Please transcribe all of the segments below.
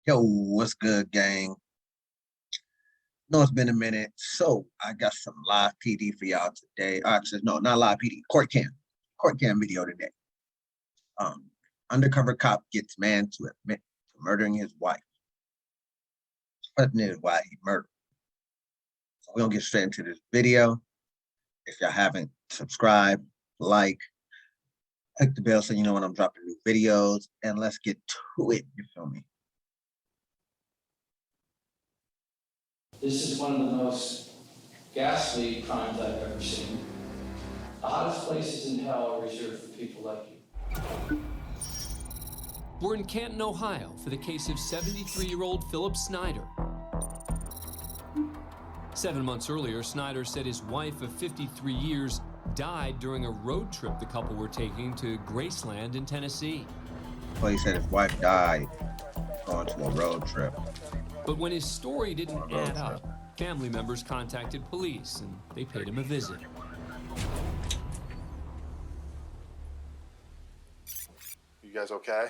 Yo, what's good, gang? No, it's been a minute. So I got some live PD for y'all today. Actually, no, not live PD, court cam video today. Um, Undercover cop gets man to admit to murdering his wife. Question is why he murdered. So we're gonna get straight into this video. If y'all haven't subscribed, like, click the bell so you know when I'm dropping new videos, and let's get to it. You feel me? This is one of the most ghastly crimes I've ever seen. The hottest places in hell are reserved for people like you. We're in Canton, Ohio for the case of 73-year-old Philip Snyder. 7 months earlier, Snyder said his wife of 53 years died during a road trip the couple were taking to Graceland in Tennessee. Well, he said his wife died going to a road trip. But when his story didn't add up, family members contacted police and they paid him a visit. You guys okay?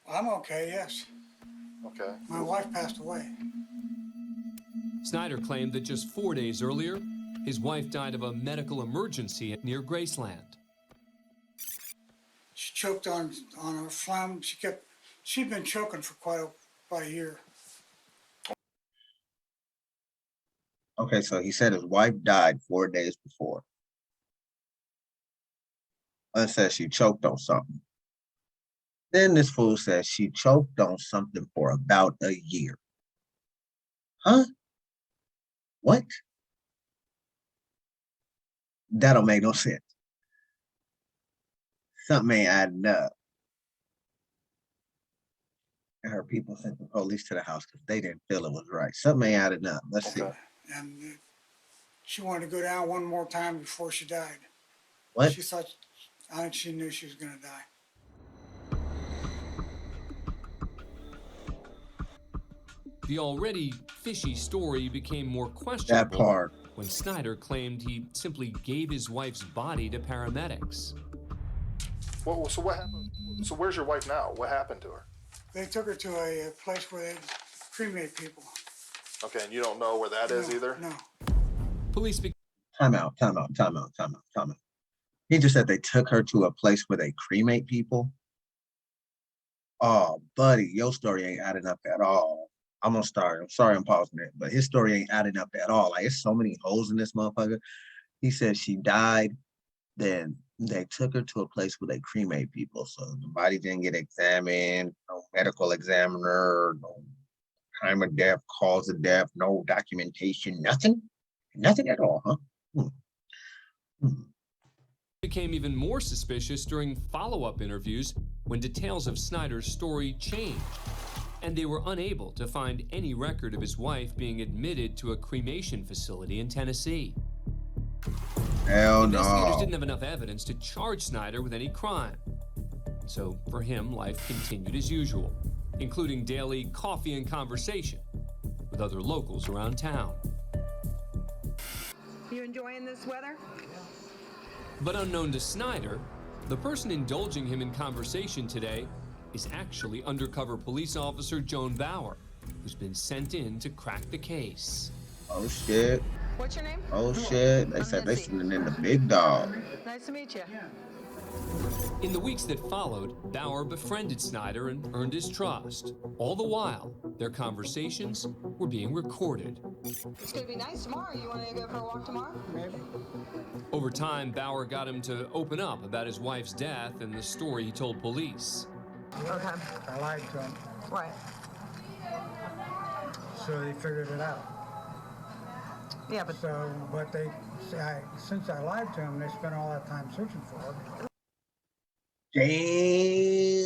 I'm okay, yes. Okay. My wife passed away. Snyder claimed that just 4 days earlier, his wife died of a medical emergency near Graceland. She choked on her phlegm. She'd been choking for about a year. Okay, so he said his wife died 4 days before. One says she choked on something. Then this fool says she choked on something for about a year. Huh? What? That don't make no sense. Something ain't adding up. And her people sent the police to the house because they didn't feel it was right. Something ain't adding up. Let's see. And she wanted to go down one more time before she died. What? I think she knew she was going to die. The already fishy story became more questionable That part. when Snyder claimed he simply gave his wife's body to paramedics. Well, so what happened? So where's your wife now? What happened to her? They took her to a place where they cremate people. Okay, and you don't know where that is either? No. Police Time out. He just said they took her to a place where they cremate people. Oh, buddy, your story ain't adding up at all. I'm sorry I'm pausing it, but his story ain't adding up at all. Like, there's so many holes in this motherfucker. He said she died, then they took her to a place where they cremate people. So the body didn't get examined, no medical examiner, no time of death, cause of death, no documentation, nothing at all, huh? became even more suspicious during follow-up interviews when details of Snyder's story changed, and they were unable to find any record of his wife being admitted to a cremation facility in Tennessee. Hell Investigators no. didn't have enough evidence to charge Snyder with any crime. So for him, life continued as usual, including daily coffee and conversation with other locals around town. You enjoying this weather? But unknown to Snyder, the person indulging him in conversation today is actually undercover police officer Joan Bauer, who's been sent in to crack the case. Oh shit. What's your name? Oh shit. They said they sending in the big dog. Nice to meet you. In the weeks that followed, Bauer befriended Snyder and earned his trust. All the while, their conversations were being recorded. It's gonna be nice tomorrow. You wanna go for a walk tomorrow? Maybe. Over time, Bauer got him to open up about his wife's death and the story he told police. Okay. I lied to them, Right. so they figured it out. Yeah, but Since I lied to them, they spent all that time searching for her. Damn.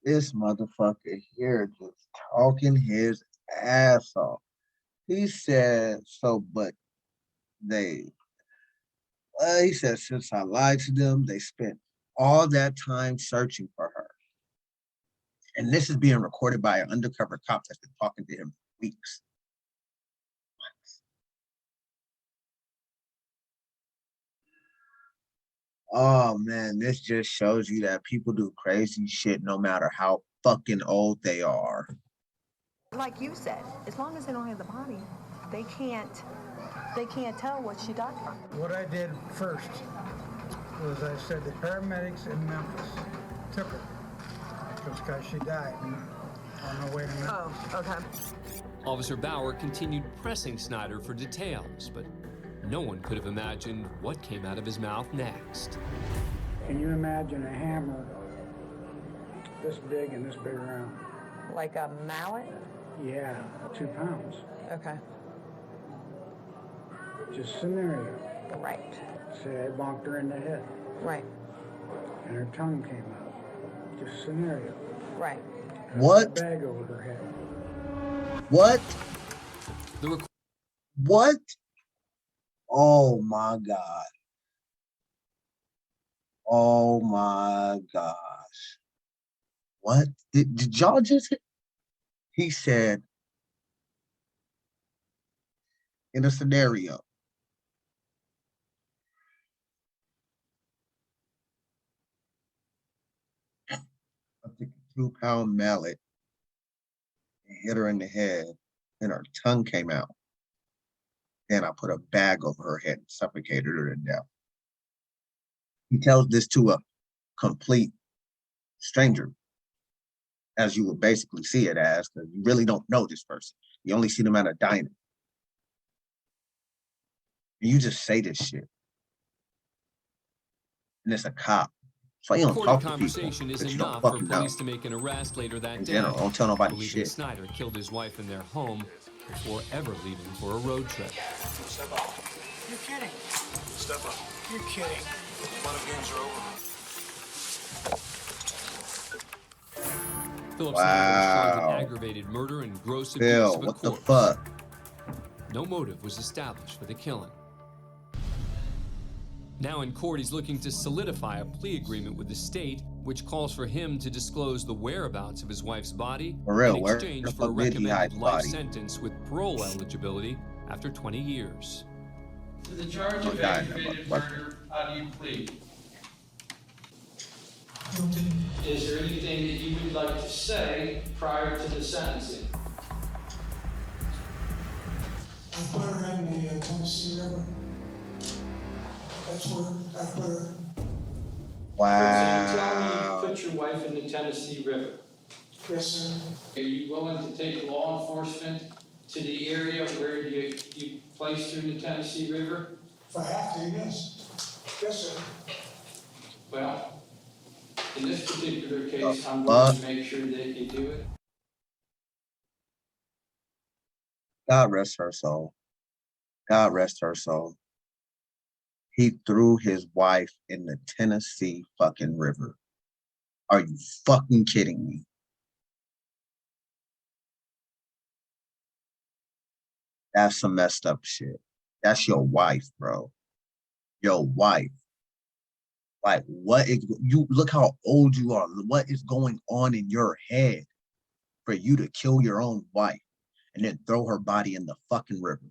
This motherfucker here just talking his ass off. He said, he said, since I lied to them, they spent all that time searching for her. And this is being recorded by an undercover cop that's been talking to him for weeks. Oh man, this just shows you that people do crazy shit no matter how fucking old they are. Like you said, as long as they don't have the body, they can't tell what she died from. What I did first was I said the paramedics in Memphis took her because she died on her way to Memphis. Oh, okay. Officer Bauer continued pressing Snyder for details, but no one could have imagined what came out of his mouth next. Can you imagine a hammer this big and this big around? Like a mallet? Yeah, 2 pounds. Okay. Just scenario. Right. Say I bonked her in the head Right. and her tongue came out. Just scenario. Right. What? A bag over her head. What? The What? Oh my God. Oh my gosh. What? Did y'all just hit? He said in a scenario. I took a 2-pound mallet and hit her in the head, and her tongue came out. Then I put a bag over her head and suffocated her to death. He tells this to a complete stranger, as you would basically see it as, because you really don't know this person. You only see them at a diner. And you just say this shit. And it's a cop. So you don't recorded talk to people conversation is that you don't enough for fucking know. police to make an arrest later that In day. general, don't tell nobody believing shit. Snyder killed his wife in their home before ever leaving for a road trip. Step up. You're kidding. Step up. You're kidding. Fun and games are over. Philip Snyder was charged with Wow. aggravated murder and gross abuse Phil, of a what the corpse. fuck? No motive was established for the killing. Now in court, he's looking to solidify a plea agreement with the state, which calls for him to disclose the whereabouts of his wife's body For real, in where exchange the for a fuck did he hide recommended the life body? sentence with parole eligibility after 20 years. To the charge Don't of die in that aggravated motherfucker. murder, how do you plead? Is there anything that you would like to say prior to the sentencing? I put her in the Tennessee River. That's where I put her. So you tell me you Wow. put your wife in the Tennessee River. Yes, sir. Are you willing to take law enforcement to the area where you placed her in the Tennessee River? If I have to, yes. Yes, sir. Well, in this particular case, I'm fuck? going to make sure that you do it. God rest her soul. God rest her soul. He threw his wife in the Tennessee fucking river. Are you fucking kidding me? That's some messed up shit. That's your wife, bro. Your wife. Like, what is you look how old you are? What is going on in your head for you to kill your own wife and then throw her body in the fucking river?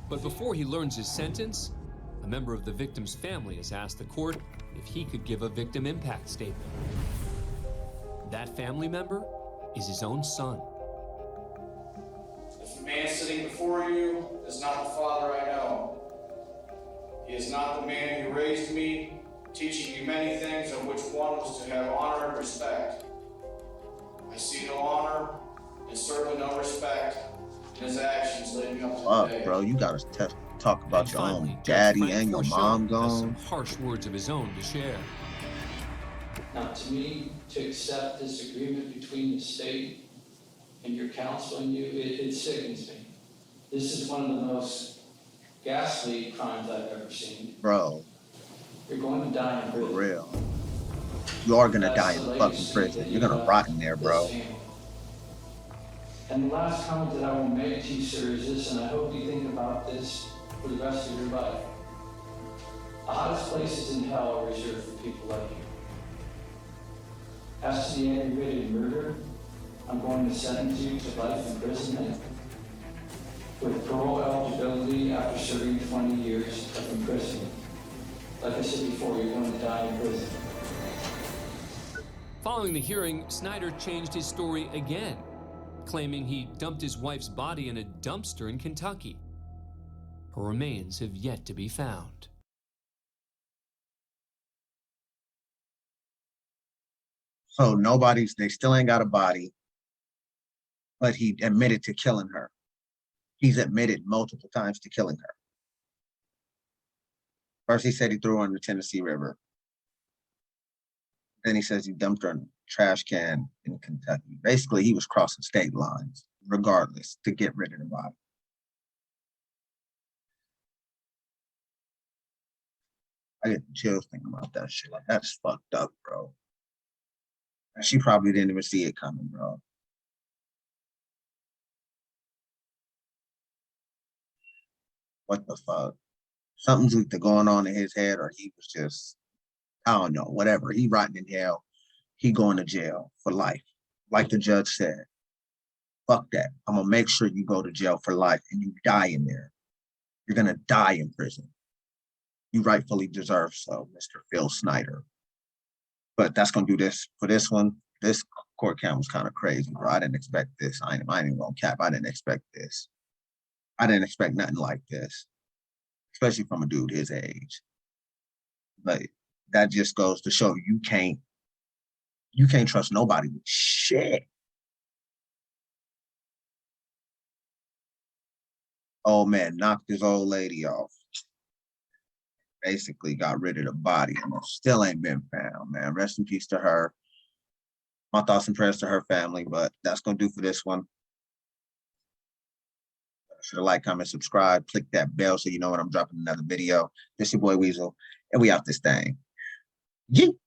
But before he learns his sentence, a member of the victim's family has asked the court if he could give a victim impact statement. That family member is his own son. The man sitting before you is not the father I know. He is not the man who raised me, teaching me many things, of which one was to have honor and respect. I see no honor and certainly no respect in his actions leading up to Fuck, today. bro, you gotta talk about And your finally, own Judge daddy Frank and your Forshaw mom has some gone. harsh words of his own to share. Now, to me, to accept this agreement between the state and your counsel and you, it sickens me. This is one of the most ghastly crimes I've ever seen. Bro, You're going to die in for prison. real. You are gonna die That's in the fucking legacy prison. that You're you gonna left rot in there, this bro. family. And the last comment that I will make to you, sir, is this, and I hope you think about this for the rest of your life. The hottest places in hell are reserved for people like you. As to the aggravated murder, I'm going to sentence you to life imprisonment. with parole eligibility after serving 20 years of imprisonment. Like I said before, you're going to die in prison. Following the hearing, Snyder changed his story again, claiming he dumped his wife's body in a dumpster in Kentucky. Her remains have yet to be found. So they still ain't got a body, but he admitted to killing her. He's admitted multiple times to killing her. First, he said he threw her in the Tennessee River. Then he says he dumped her in a trash can in Kentucky. Basically, he was crossing state lines, regardless, to get rid of the body. I get chills thinking about that shit. Like, that's fucked up, bro. And she probably didn't even see it coming, bro. What the fuck? Something's either going on in his head, or he was just, I don't know, whatever. He rotting in hell. He going to jail for life. Like the judge said, fuck that. I'm gonna make sure you go to jail for life and you die in there. You're gonna die in prison. You rightfully deserve so, Mr. Phil Snyder. But that's gonna do this for this one. This court count was kind of crazy, bro. I didn't expect this. I ain't even gonna cap. I didn't expect this. I didn't expect nothing like this, especially from a dude his age. But that just goes to show you can't trust nobody with shit. Old man knocked his old lady off. Basically got rid of the body, and it still ain't been found, man. Rest in peace to her. My thoughts and prayers to her family, but that's gonna do for this one. Should like, comment, subscribe, click that bell so you know when I'm dropping another video. This your boy Weasel, and we out this thing. Yeet.